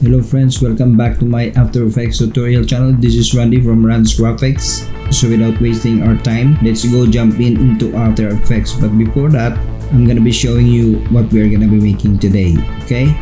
Hello friends, welcome back to my After Effects tutorial channel. This is Randy from Rhandz Graphix. So without wasting our time, let's go jump into After Effects. But before that, I'm gonna be showing you what we're gonna be making today, okay?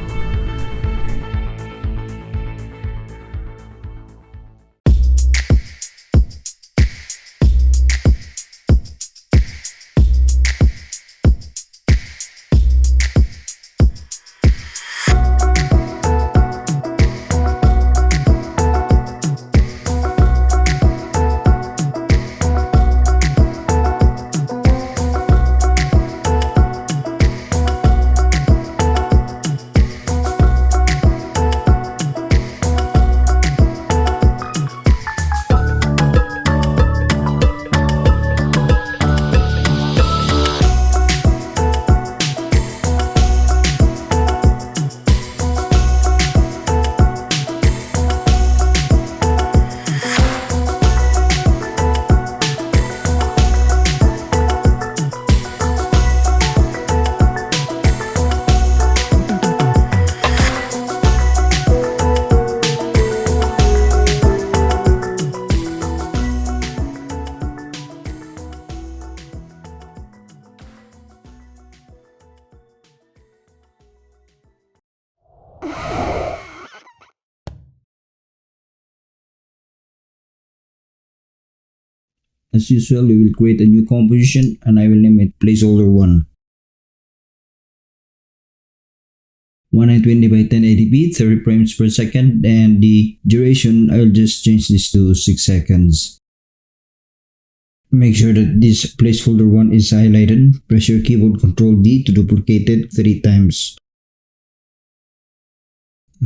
As usual, we will create a new composition and I will name it placeholder 1. 1920 by 1080p, 30 frames per second, and the duration, I will just change this to 6 seconds. Make sure that this placeholder 1 is highlighted. Press your keyboard Ctrl D to duplicate it 3 times.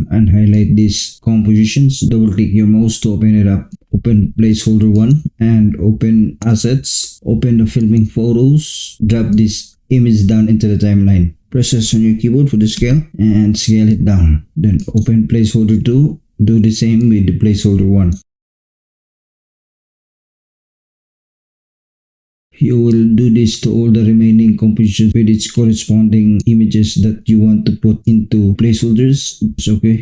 And highlight these compositions. Double click your mouse to open it up. Open placeholder 1 and open assets. Open the filming photos. Drop this image down into the timeline. Press S on your keyboard for the scale and scale it down. Then open placeholder 2. Do the same with the placeholder 1. You will do this to all the remaining compositions with its corresponding images that you want to put into placeholders. It's okay.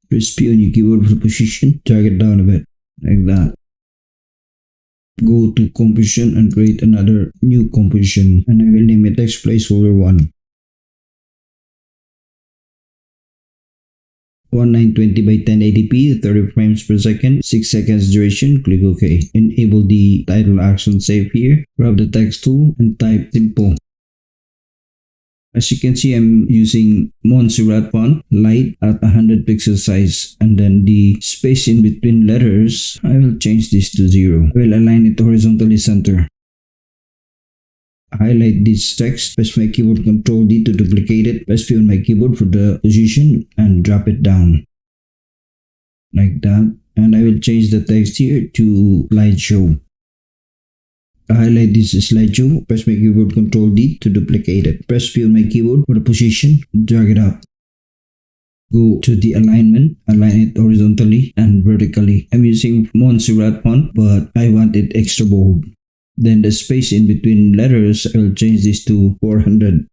Press P on your keyboard for position. Drag it down a bit, like that. Go to composition and create another new composition, and I will name it text placeholder 1. 1920 by 1080p, 30 frames per second, 6 seconds duration. Click OK. Enable the title action save here. Grab the text tool and type simple. As you can see, I'm using Montserrat font, light at 100 pixel size, and then the space in between letters, I will change this to 0. I will align it horizontally center. Highlight this text, press my keyboard Ctrl D to duplicate it, press P on my keyboard for the position and drop it down. Like that. And I will change the text here to Slideshow. Highlight this Slideshow, press my keyboard Ctrl D to duplicate it. Press P on my keyboard for the position, drag it up. Go to the alignment, align it horizontally and vertically. I'm using Montserrat font, but I want it extra bold. Then the space in between letters, I will change this to 400.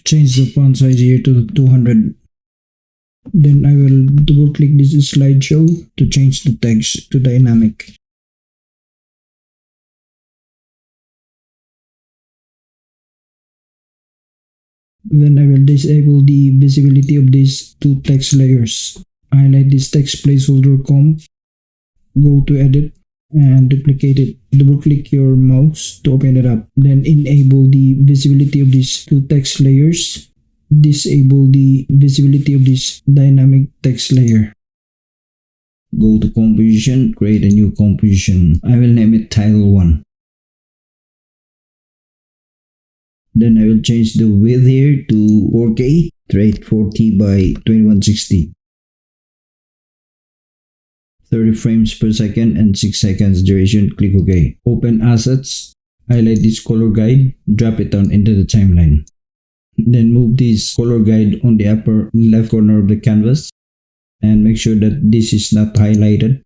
Change the font size here to 200. Then I will double click this Slideshow to change the text to dynamic. Then I will disable the visibility of these two text layers. Highlight this text placeholder comp. Go to edit and duplicate it. Double click your mouse to open it up. Then enable the visibility of these two text layers. Disable the visibility of this dynamic text layer. Go to composition, create a new composition. I will name it title 1. Then I will change the width here to 4K, 840 by 2160. 30 frames per second and 6 seconds duration. Click OK. Open assets, highlight this color guide, drop it down into the timeline. Then move this color guide on the upper left corner of the canvas and make sure that this is not highlighted.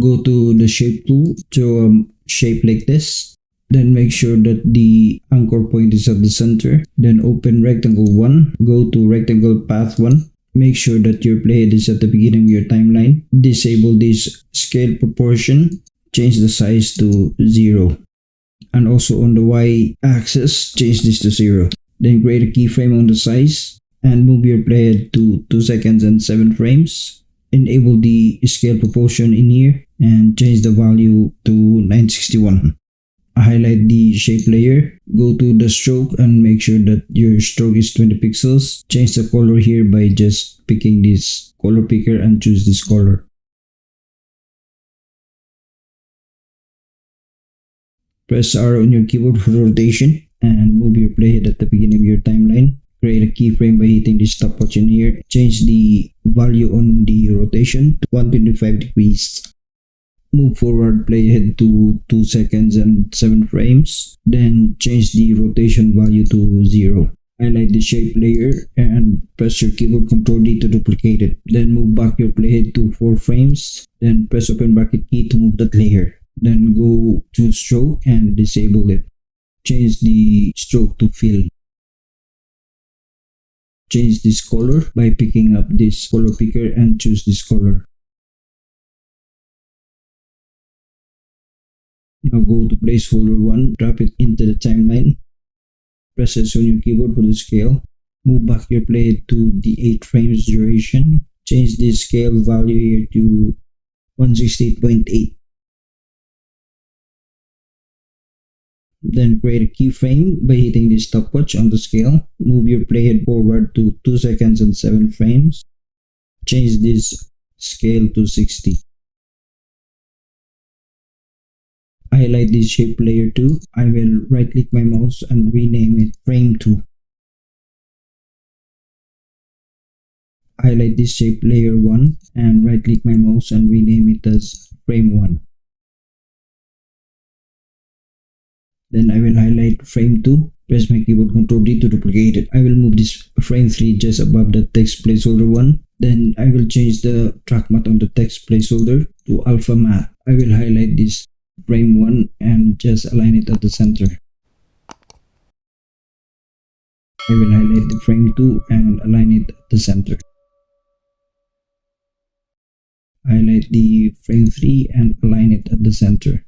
Go to the shape tool to shape like this. Then make sure that the anchor point is at the center. Then open rectangle 1, go to rectangle path 1. Make sure that your playhead is at the beginning of your timeline. Disable this scale proportion. Change the size to 0. And also on the Y axis, change this to 0. Then create a keyframe on the size and move your playhead to 2 seconds and 7 frames. Enable the scale proportion in here and change the value to 961. Highlight the shape layer, go to the stroke and make sure that your stroke is 20 pixels. Change the color here by just picking this color picker and choose this color. Press R on your keyboard for rotation and move your playhead at the beginning of your timeline. Create a keyframe by hitting the stopwatch in here. Change the value on the rotation to 125 degrees. Move forward playhead to 2 seconds and 7 frames. Then change the rotation value to 0. Highlight the shape layer and press your keyboard Ctrl D to duplicate it. Then move back your playhead to 4 frames. Then press open bracket key to move that layer. Then go to stroke and disable it. Change the stroke to fill. Change this color by picking up this color picker and choose this color. Now go to placeholder 1, drop it into the timeline. Press S on your keyboard for the scale. Move back your playhead to the 8 frames duration. Change the scale value here to 168.8. Then create a keyframe by hitting the stopwatch on the scale. Move your playhead forward to 2 seconds and 7 frames. Change this scale to 60. Highlight this shape layer 2. I will right click my mouse and rename it frame 2. Highlight this shape layer 1 and right click my mouse and rename it as frame 1. Then I will highlight frame 2, press my keyboard Ctrl D to duplicate it. I will move this frame 3 just above the text placeholder 1. Then I will change the track matte on the text placeholder to alpha matte. I will highlight this frame 1 and just align it at the center. I will highlight the frame 2 and align it at the center. Highlight the frame 3 and align it at the center.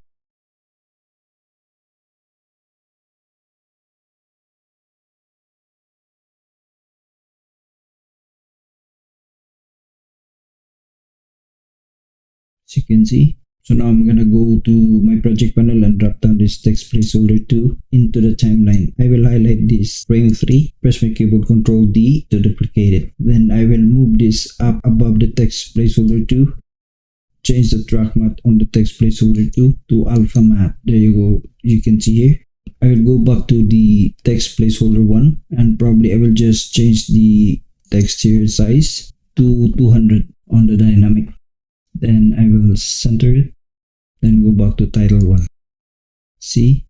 As you can see. So now I'm gonna go to my project panel and drop down this text placeholder 2 into the timeline. I will highlight this frame 3, press my keyboard Ctrl D to duplicate it. Then I will move this up above the text placeholder 2. Change the track matte on the text placeholder 2 to alpha matte. There you go. You can see here. I will go back to the text placeholder 1 and probably I will just change the text here size to 200 on the dynamic. Then I will center it, then go back to title 1. See?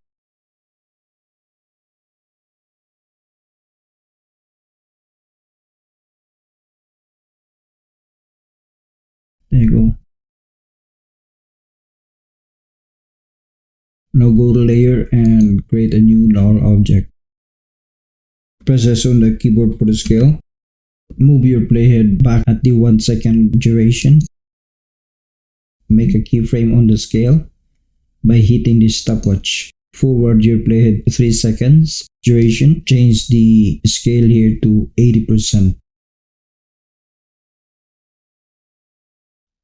There you go. Now go to layer and create a new null object. Press S on the keyboard for the scale. Move your playhead back at the 1 second duration. Make a keyframe on the scale by hitting the stopwatch. Forward your playhead 3 seconds duration. Change the scale here to 80%.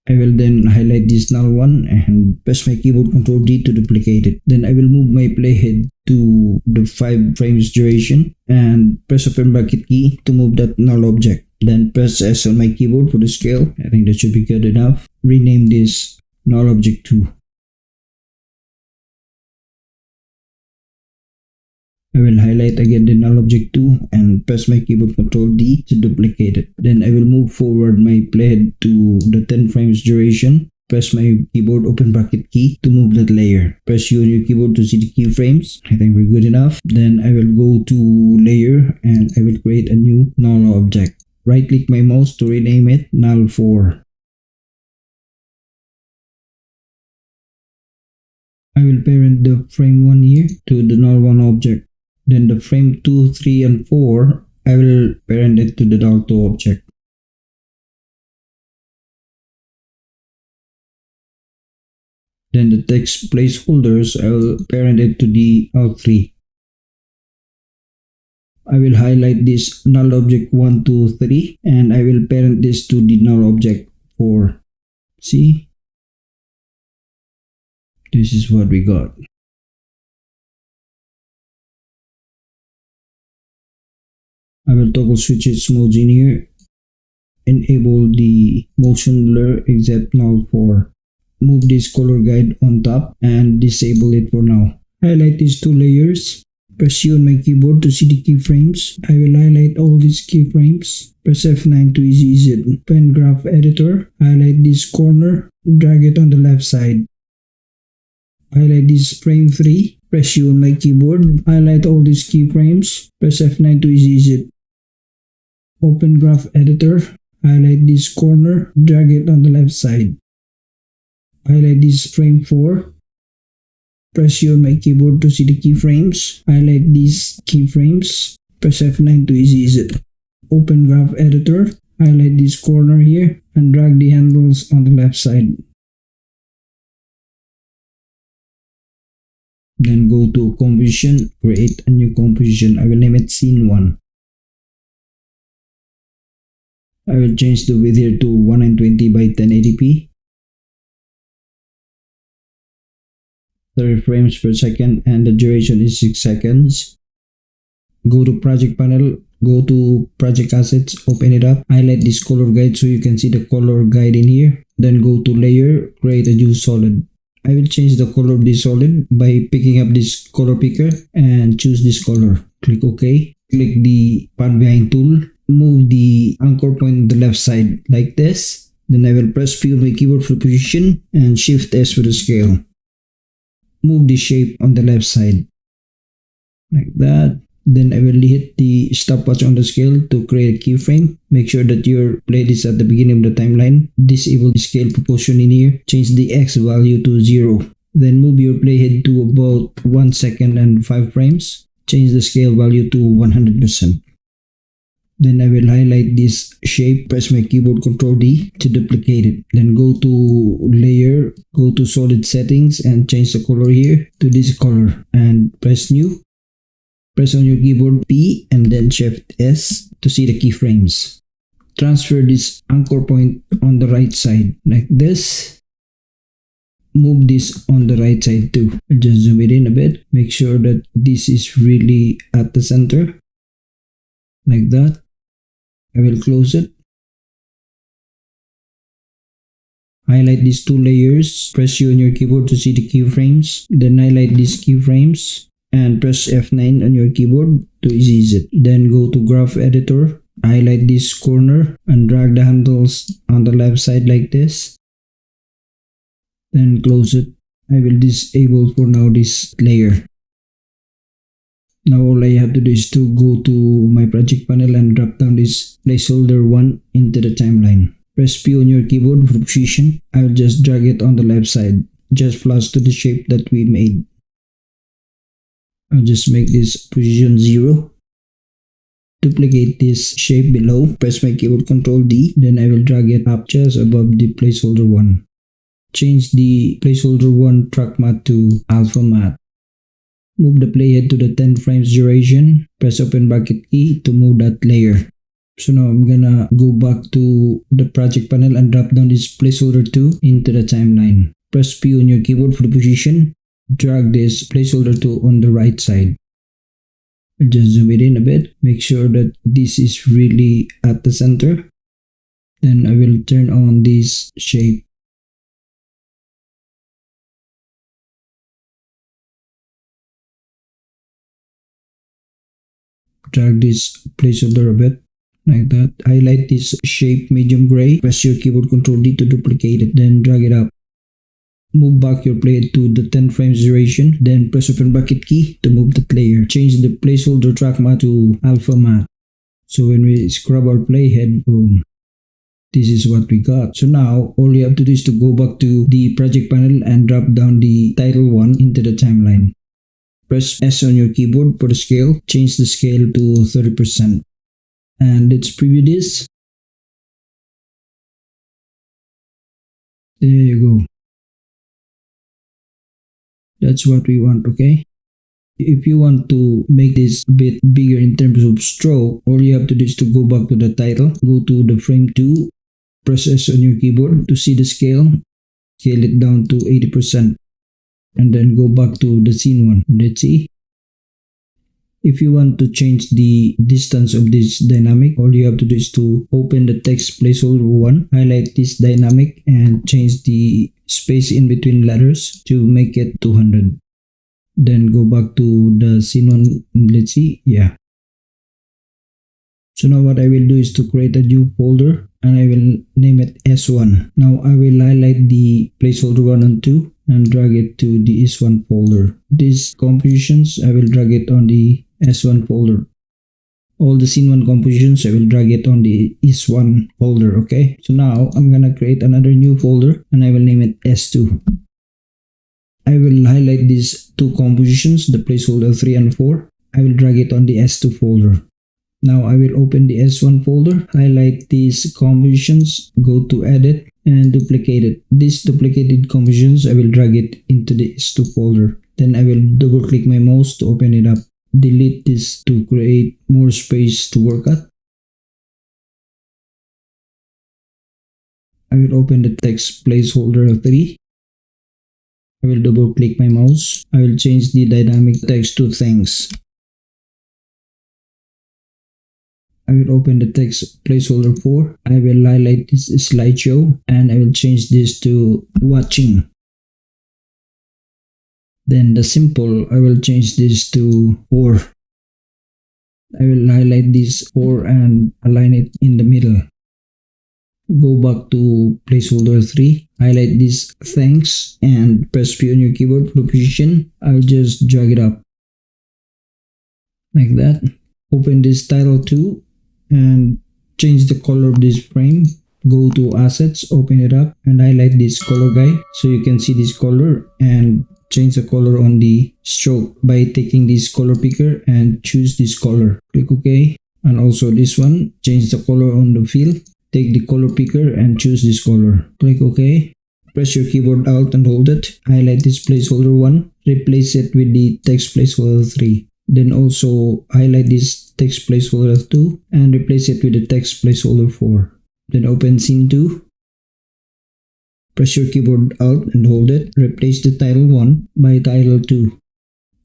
I will then highlight this null one and press my keyboard Ctrl D to duplicate it. Then I will move my playhead to the 5 frames duration and press open bracket key to move that null object. Then press S on my keyboard for the scale. I think that should be good enough. Rename this null object 2. I will highlight again the null object 2 and press my keyboard Ctrl D to duplicate it. Then I will move forward my playhead to the 10 frames duration. Press my keyboard open bracket key to move that layer. Press U on your keyboard to see the keyframes. I think we're good enough. Then I will go to layer and I will create a new null object. Right click my mouse to rename it null 4. I will parent the frame 1 here to the null 1 object. Then the frame 2, 3 and 4, I will parent it to the null 2 object. Then the text placeholders, I will parent it to the null 3. I will highlight this null object 1, 2, 3 and I will parent this to the null object 4. See? This is what we got. I will toggle switch its modes in here. Enable the motion blur except null 4. Move this color guide on top and disable it for now. Highlight these two layers. Press U on my keyboard to see the keyframes. I will highlight all these keyframes. Press F9 to easy it. Open Graph Editor. Highlight this corner. Drag it on the left side. Highlight this frame 3. Press U on my keyboard. Highlight all these keyframes. Press F9 to easy it. Open Graph Editor. Highlight this corner. Drag it on the left side. Highlight this frame 4. Press U on my keyboard to see the keyframes. Highlight these keyframes. Press F9 to easy it. Open Graph Editor. Highlight this corner here and drag the handles on the left side. Then go to Composition, create a new composition. I will name it Scene 1. I will change the width here to 120 by 1080p. 30 frames per second and the duration is 6 seconds. Go to project panel, go to project assets, open it up, highlight this color guide so you can see the color guide in here. Then go to layer, create a new solid. I will change the color of this solid by picking up this color picker and choose this color. Click OK. Click the pan behind tool. Move the anchor point on the left side like this. Then I will press P on my keyboard for position and Shift S for the scale. Move the shape on the left side like that. Then I will hit the stopwatch on the scale to create a keyframe. Make sure that your blade is at the beginning of the timeline. Disable the scale proportion in here. Change the X value to 0. Then move your playhead to about 1 second and 5 frames. Change the scale value to 100%. Then I will highlight this shape, press my keyboard Ctrl D to duplicate it. Then go to layer, go to solid settings and change the color here to this color and press new. Press on your keyboard P and then Shift S to see the keyframes. Transfer this anchor point on the right side like this. Move this on the right side too. Just zoom it in a bit. Make sure that this is really at the center like that. I will close it. Highlight these two layers. Press U on your keyboard to see the keyframes. Then highlight these keyframes and press F9 on your keyboard to ease it. Then go to Graph Editor. Highlight this corner and drag the handles on the left side like this. Then close it. I will disable for now this layer. Now all I have to do is to go to my project panel and drop down this placeholder 1 into the timeline. Press P on your keyboard for position. I will just drag it on the left side, just flush to the shape that we made. I'll just make this position 0. Duplicate this shape below. Press my keyboard Ctrl D. Then I will drag it up just above the placeholder 1. Change the placeholder 1 track matte to alpha matte. Move the playhead to the 10 frames duration. Press open bracket key to move that layer. So now I'm gonna go back to the project panel and drop down this placeholder 2 into the timeline. Press P on your keyboard for the position. Drag this placeholder 2 on the right side. Just zoom it in a bit. Make sure that this is really at the center. Then I will turn on this shape. Drag this placeholder a bit like that. Highlight this shape medium gray. Press your keyboard Ctrl D to duplicate it. Then drag it up. Move back your playhead to the 10 frames duration. Then press open bracket key to move that layer. Change the placeholder track matte to alpha matte. So when we scrub our playhead, boom, This is what we got. So now all you have to do is to go back to the project panel and drop down the title one into the timeline. Press S on your keyboard for the scale. Change the scale to 30%. And let's preview this. There you go. That's what we want, okay? If you want to make this a bit bigger in terms of stroke, all you have to do is to go back to the title, go to the frame 2, press S on your keyboard to see the scale, scale it down to 80%, and then go back to the scene 1. Let's see. If you want to change the distance of this dynamic, all you have to do is to open the text placeholder 1, highlight this dynamic, and change the space in between letters to make it 200. Then go back to the scene 1. Let's see. Yeah. So now what I will do is to create a new folder and I will name it S1. Now I will highlight the placeholder 1 and 2 and drag it to the S1 folder. These compositions I will drag it on the S1 folder. All the scene 1 compositions I will drag it on the S1 folder. Okay. So now I'm gonna create another new folder and I will name it S2. I will highlight these two compositions, the placeholder 3 and 4. I will drag it on the S2 folder. Now I will open the S1 folder, highlight these compositions, go to edit and duplicate it. These duplicated compositions, I will drag it into the S2 folder. Then I will double click my mouse to open it up. Delete this to create more space to work at. I will open the text placeholder 3. I will double click my mouse. I will change the dynamic text to thanks. I will open the text placeholder 4. I will highlight this slideshow and I will change this to watching. Then the symbol, I will change this to 4. I will highlight this 4 and align it in the middle. Go back to placeholder 3, highlight this thanks and press P on your keyboard for the position. I'll just drag it up like that. Open this title 2 and change the color of this frame. Go to assets, open it up and highlight this color guide so you can see this color, and change the color on the stroke by taking this color picker and choose this color. Click OK. And also this one, change the color on the fill. Take the color picker and choose this color. Click OK. Press your keyboard Alt and hold it. Highlight this placeholder 1. Replace it with the text placeholder 3. Then also highlight this text placeholder 2 and replace it with the text placeholder 4. Then open scene 2. Press your keyboard Alt and hold it. Replace the title 1 by title 2.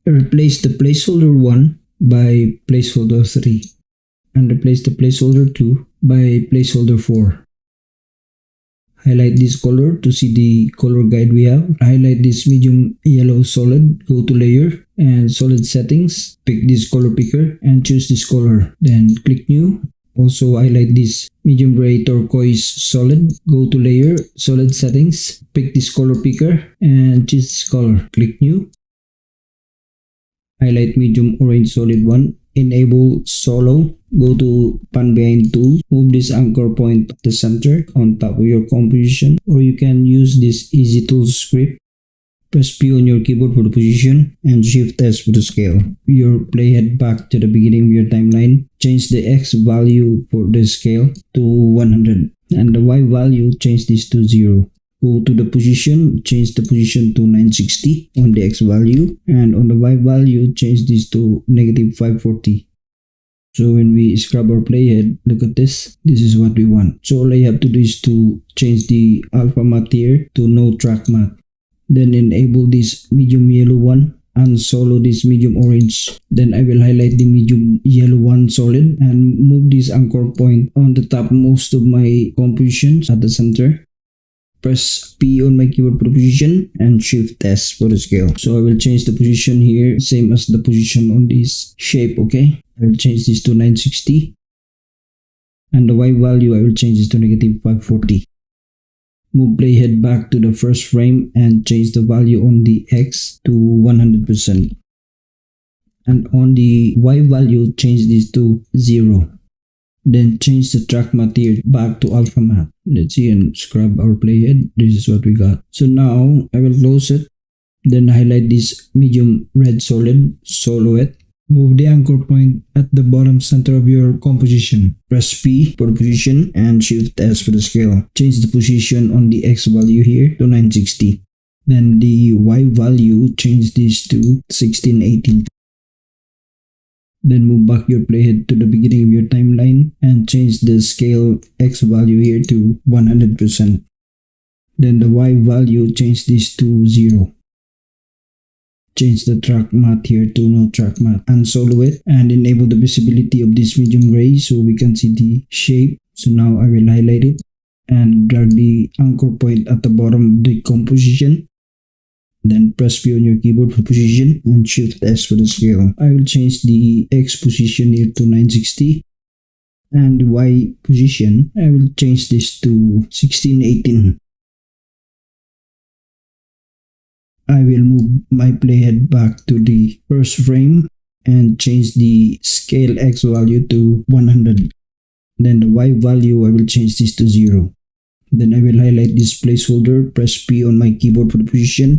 Replace the placeholder 1 by placeholder 3. And replace the placeholder 2 by placeholder 4. Highlight this color to see the color guide we have. Highlight this medium yellow solid. Go to layer and solid settings. Pick this color picker and choose this color. Then click new. Also highlight this medium gray turquoise solid. Go to layer, solid settings. Pick this color picker and choose this color. Click new. Highlight medium orange solid 1. Enable solo. Go to pan behind tool. Move this anchor point to the center on top of your composition, or you can use this easy tools script. Press P on your keyboard for the position and Shift S for the scale. Your playhead back to the beginning of your timeline. Change the X value for the scale to 100 and the Y value, change this to 0. Go to the position, change the position to 960 on the X value, and on the Y value, change this to -540. So when we scrub our playhead, look at this. This is what we want. So all I have to do is to change the alpha matte here to no track matte. Then enable this medium yellow one and solo this medium orange. Then I will highlight the medium yellow one solid and move this anchor point on the top most of my compositions at the center. Press P on my keyboard for the position and Shift S for the scale. So I will change the position here, same as the position on this shape, okay? I will change this to 960. And the Y value, I will change this to -540. Move playhead back to the first frame and change the value on the X to 100%. And on the Y value, change this to 0. Then change the track matte here back to alpha matte. Let's see and scrub our playhead. This is what we got. So now I will close it. Then highlight this medium red solid, solo it. Move the anchor point at the bottom center of your composition. Press P for the position and Shift S for the scale. Change the position on the X value here to 960. Then the Y value, change this to 1618. Then move back your playhead to the beginning of your timeline and change the scale X value here to 100%. Then the Y value, change this to 0. Change the track matte here to no track matte. Unsolo it and enable the visibility of this medium gray so we can see the shape. So now I will highlight it and drag the anchor point at the bottom of the composition. Then press P on your keyboard for position and Shift S for the scale. I will change the X position here to 960 and the Y position, I will change this to 1618. I will move my playhead back to the first frame and change the scale X value to 100. Then the Y value, I will change this to 0. Then I will highlight this placeholder, press P on my keyboard for the position,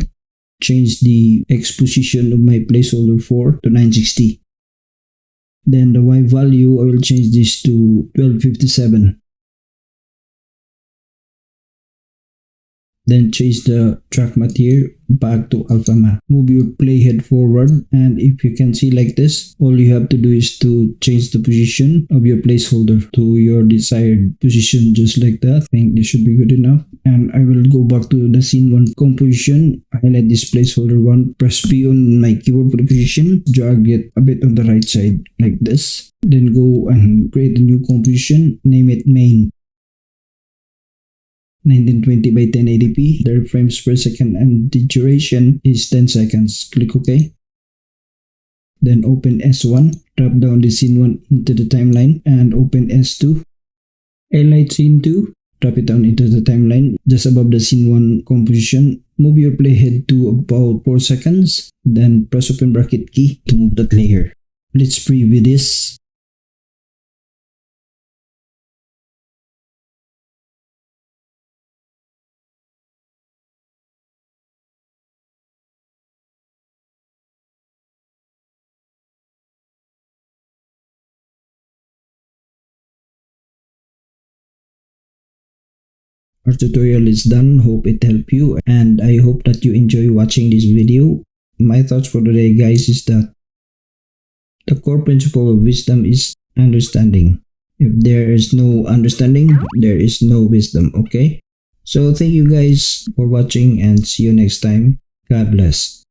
change the X position of my placeholder 4 to 960. Then the Y value, I will change this to 1257. Then change the track matte here back to alpha matte. Move your playhead forward and if you can see like this, all you have to do is to change the position of your placeholder to your desired position just like that. I think this should be good enough. And I will go back to the scene 1 composition, highlight this placeholder 1, press P on my keyboard for the position, drag it a bit on the right side like this. Then go and create a new composition, name it main. 1920 by 1080p, the frames per second and the duration is 10 seconds. Click OK. Then open S1, drop down the scene 1 into the timeline and open S2. Highlight scene 2, drop it down into the timeline just above the scene 1 composition. Move your playhead to about 4 seconds, then press open bracket key to move that layer. Let's preview this. Our tutorial is done. Hope it helped you and I hope that you enjoy watching this video. My thoughts for today guys is that the core principle of wisdom is understanding. If there is no understanding, there is no wisdom, okay? So thank you guys for watching and see you next time. God bless.